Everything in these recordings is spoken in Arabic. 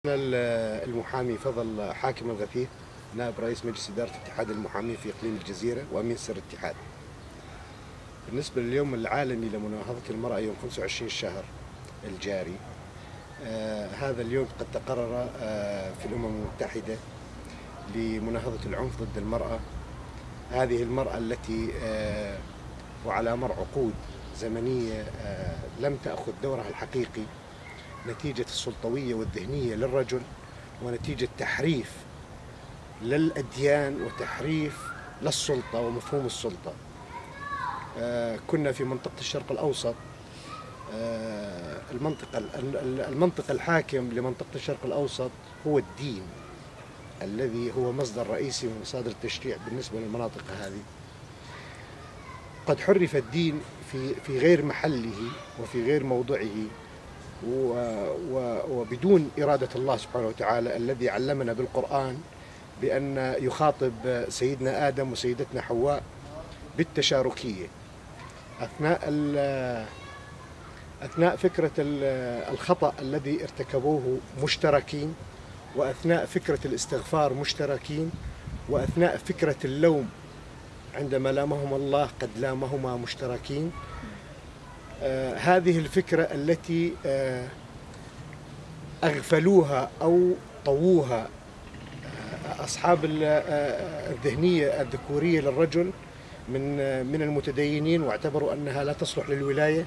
المحامي فضل حاكم الغفير، نائب رئيس مجلس إدارة اتحاد المحامين في إقليم الجزيرة وأمين سر الاتحاد. بالنسبة لليوم العالمي لمناهضة المرأة يوم 25 الشهر الجاري، هذا اليوم قد تقرر في الأمم المتحدة لمناهضة العنف ضد المرأة. هذه المرأة التي وعلى مر عقود زمنية لم تأخذ دورها الحقيقي نتيجة السلطوية والذهنية للرجل، ونتيجة تحريف للأديان وتحريف للسلطة ومفهوم السلطة. كنا في منطقة الشرق الأوسط، المنطق الحاكم لمنطقة الشرق الأوسط هو الدين الذي هو مصدر رئيسي من مصادر التشريع بالنسبة للمناطق هذه. قد حرف الدين في غير محله وفي غير موضعه وبدون إرادة الله سبحانه وتعالى الذي علمنا بالقرآن بأن يخاطب سيدنا آدم وسيدتنا حواء بالتشاركية أثناء فكرة الخطأ الذي ارتكبوه مشتركين، وأثناء فكرة الاستغفار مشتركين، وأثناء فكرة اللوم عندما لامهم الله قد لامهما مشتركين. هذه الفكرة التي أغفلوها أو طووها أصحاب الذهنية الذكورية للرجل من المتدينين، واعتبروا أنها لا تصلح للولاية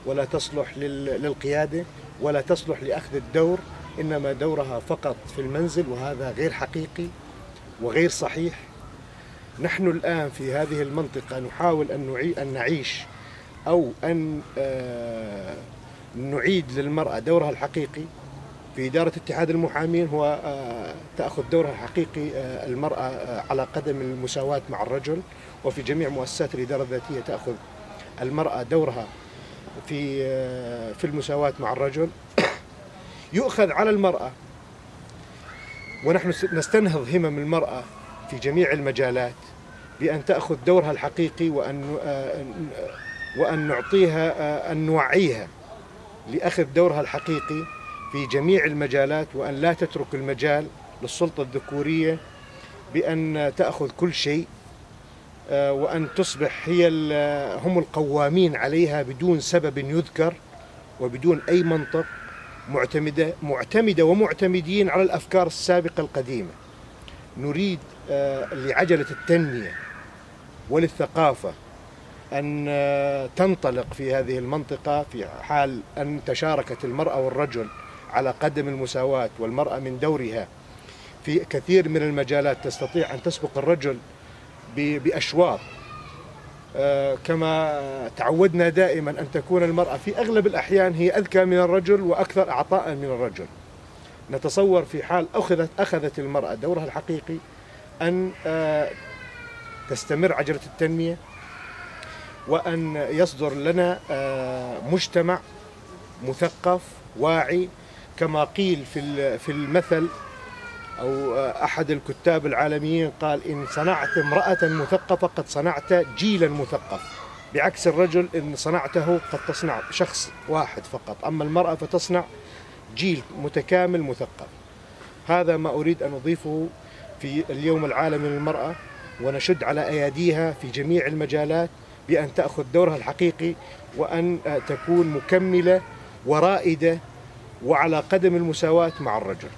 ولا تصلح للقيادة ولا تصلح لأخذ الدور، إنما دورها فقط في المنزل، وهذا غير حقيقي وغير صحيح. نحن الآن في هذه المنطقة نحاول أن نعيش أو أن نعيد للمرأة دورها الحقيقي في إدارة اتحاد المحامين. هو تأخذ دورها الحقيقي المرأة على قدم المساواة مع الرجل، وفي جميع مؤسسات الإدارة الذاتية تأخذ المرأة دورها في المساواة مع الرجل. يؤخذ على المرأة، ونحن نستنهض همم المرأة في جميع المجالات بأن تأخذ دورها الحقيقي، وأن نعطيها، أن نوعيها لأخذ دورها الحقيقي في جميع المجالات، وأن لا تترك المجال للسلطة الذكورية بأن تأخذ كل شيء، وأن تصبح هم القوامين عليها بدون سبب يذكر وبدون أي منطق، معتمدة ومعتمدين على الأفكار السابقة القديمة. نريد لعجلة التنمية وللثقافة أن تنطلق في هذه المنطقة في حال أن تشاركت المرأة والرجل على قدم المساواة، والمرأة من دورها في كثير من المجالات تستطيع أن تسبق الرجل بأشواط، كما تعودنا دائما أن تكون المرأة في أغلب الأحيان هي أذكى من الرجل وأكثر عطاء من الرجل. نتصور في حال أخذت المرأة دورها الحقيقي أن تستمر عجلة التنمية، وأن يصدر لنا مجتمع مثقف واعي، كما قيل في المثل، أو أحد الكتاب العالميين قال: إن صنعت امرأة مثقفة قد صنعت جيلا مثقف. بعكس الرجل، إن صنعته قد تصنع شخص واحد فقط، أما المرأة فتصنع جيل متكامل مثقف. هذا ما أريد أن أضيفه في اليوم العالمي للمرأة، ونشد على أياديها في جميع المجالات بأن تأخذ دورها الحقيقي، وأن تكون مكملة ورائدة وعلى قدم المساواة مع الرجل.